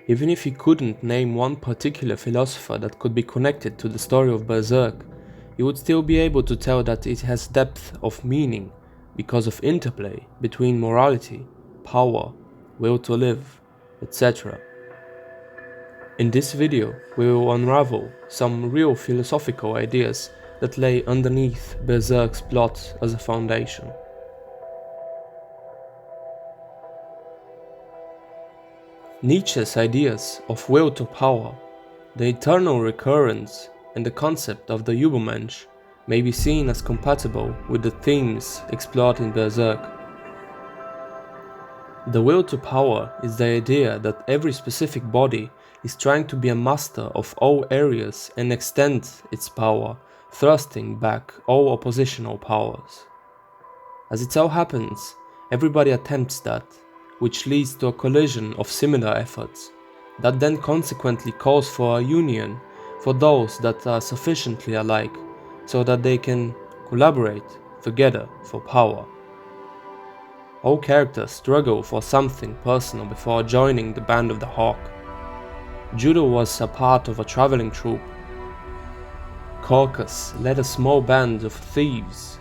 Even if he couldn't name one particular philosopher that could be connected to the story of Berserk, he would still be able to tell that it has depth of meaning because of interplay between morality, power, will to live, etc. In this video, we will unravel some real philosophical ideas that lay underneath Berserk's plot as a foundation. Nietzsche's ideas of will to power, the eternal recurrence, and the concept of the Übermensch may be seen as compatible with the themes explored in Berserk. The will to power is the idea that every specific body is trying to be a master of all areas and extend its power, thrusting back all oppositional powers. As it so happens, everybody attempts that, which leads to a collision of similar efforts, that then consequently calls for a union for those that are sufficiently alike, so that they can collaborate together for power. All characters struggle for something personal before joining the Band of the Hawk. Judo was a part of a traveling troupe. Corcus led a small band of thieves.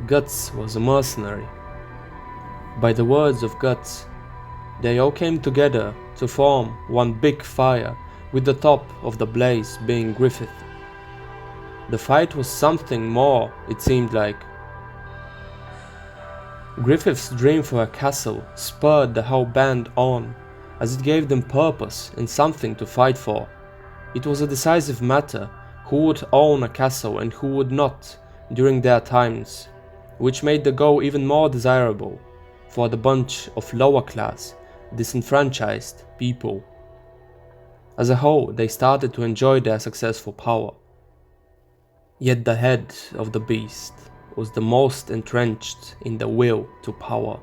Guts was a mercenary. By the words of Guts, they all came together to form one big fire, with the top of the blaze being Griffith. The fight was something more, it seemed like. Griffith's dream for a castle spurred the whole band on, as it gave them purpose and something to fight for. It was a decisive matter who would own a castle and who would not during their times, which made the goal even more desirable for the bunch of lower class, disenfranchised people. As a whole, they started to enjoy their successful power. Yet the head of the beast was the most entrenched in the will to power.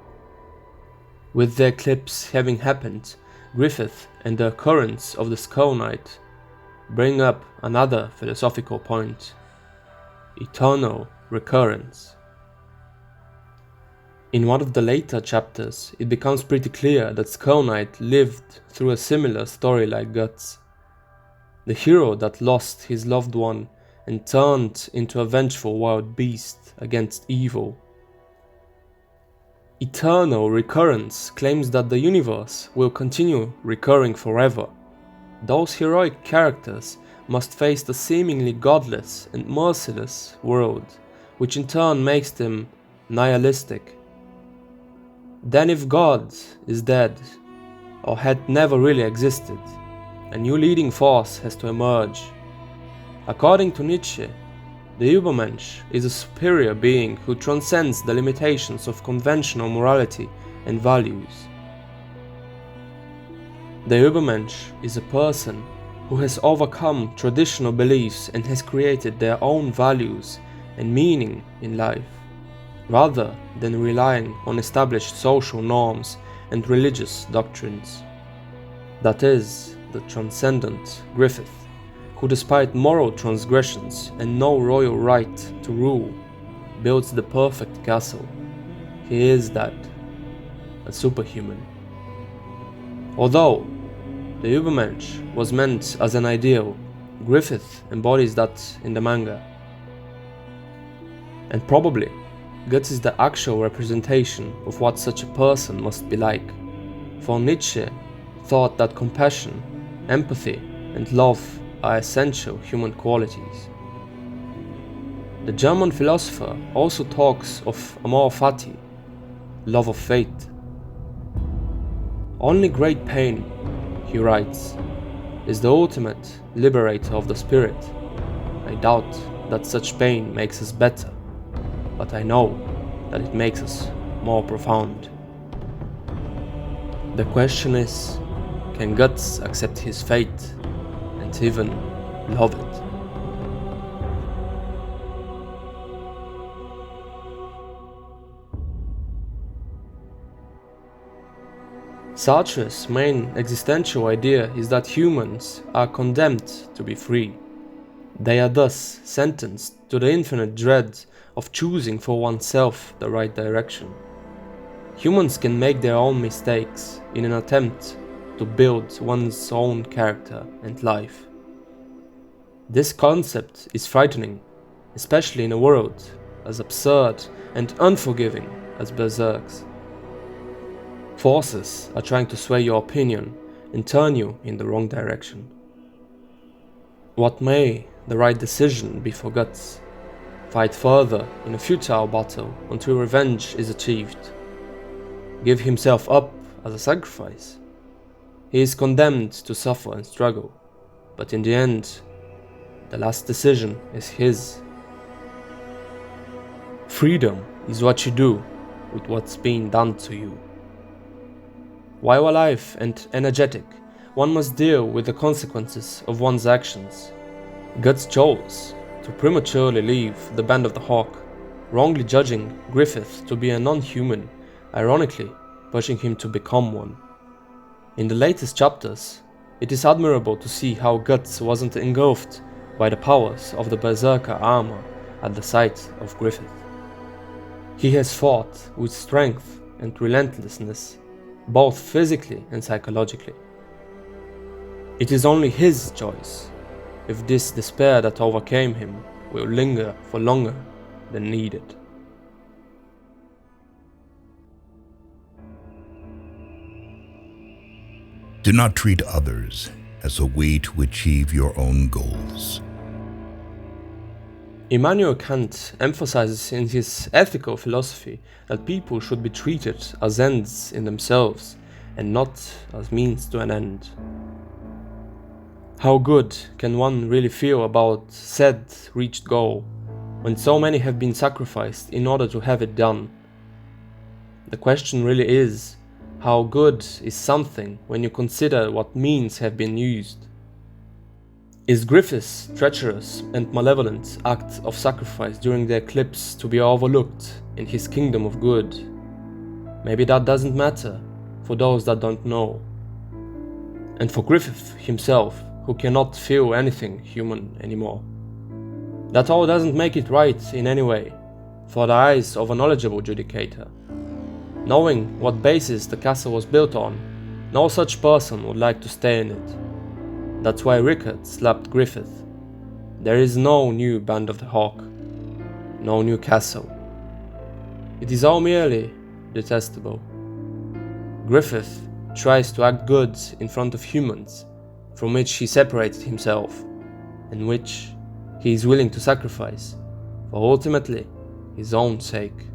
With the eclipse having happened, Griffith and the occurrence of the Skull Knight bring up another philosophical point: eternal recurrence. In one of the later chapters, it becomes pretty clear that Skull Knight lived through a similar story like Guts. The hero that lost his loved one and turned into a vengeful wild beast against evil. Eternal recurrence claims that the universe will continue recurring forever. Those heroic characters must face the seemingly godless and merciless world, which in turn makes them nihilistic. Then if God is dead, or had never really existed, a new leading force has to emerge. According to Nietzsche, the Übermensch is a superior being who transcends the limitations of conventional morality and values. The Übermensch is a person who has overcome traditional beliefs and has created their own values and meaning in life, rather than relying on established social norms and religious doctrines. That is, the transcendent Griffith, who despite moral transgressions and no royal right to rule, builds the perfect castle. He is that, a superhuman. Although the Übermensch was meant as an ideal, Griffith embodies that in the manga. And probably, Guts is the actual representation of what such a person must be like, for Nietzsche thought that compassion, empathy, and love are essential human qualities. The German philosopher also talks of amor fati, love of fate. Only great pain, he writes, is the ultimate liberator of the spirit. I doubt that such pain makes us better, but I know that it makes us more profound. The question is, can Guts accept his fate and even love it? Sartre's main existential idea is that humans are condemned to be free. They are thus sentenced to the infinite dread of choosing for oneself the right direction. Humans can make their own mistakes in an attempt to build one's own character and life. This concept is frightening, especially in a world as absurd and unforgiving as Berserk's. Forces are trying to sway your opinion and turn you in the wrong direction. What may the right decision be for Guts? Fight further in a futile battle until revenge is achieved. Give himself up as a sacrifice. He is condemned to suffer and struggle, but in the end, the last decision is his. Freedom is what you do with what's being done to you. While alive and energetic, one must deal with the consequences of one's actions. Guts chose to prematurely leave the Band of the Hawk, wrongly judging Griffith to be a non-human, ironically pushing him to become one. In the latest chapters, it is admirable to see how Guts wasn't engulfed by the powers of the Berserker armor at the sight of Griffith. He has fought with strength and relentlessness, both physically and psychologically. It is only his choice if this despair that overcame him will linger for longer than needed. Do not treat others as a way to achieve your own goals. Immanuel Kant emphasizes in his ethical philosophy that people should be treated as ends in themselves and not as means to an end. How good can one really feel about said reached goal when so many have been sacrificed in order to have it done? The question really is, how good is something when you consider what means have been used? Is Griffith's treacherous and malevolent act of sacrifice during the eclipse to be overlooked in his kingdom of good? Maybe that doesn't matter for those that don't know. And for Griffith himself, who cannot feel anything human anymore. That all doesn't make it right in any way, for the eyes of a knowledgeable judicator. Knowing what basis the castle was built on, no such person would like to stay in it. That's why Rickard slapped Griffith. There is no new Band of the Hawk, no new castle. It is all merely detestable. Griffith tries to act good in front of humans, from which he separated himself, and which he is willing to sacrifice, for ultimately his own sake.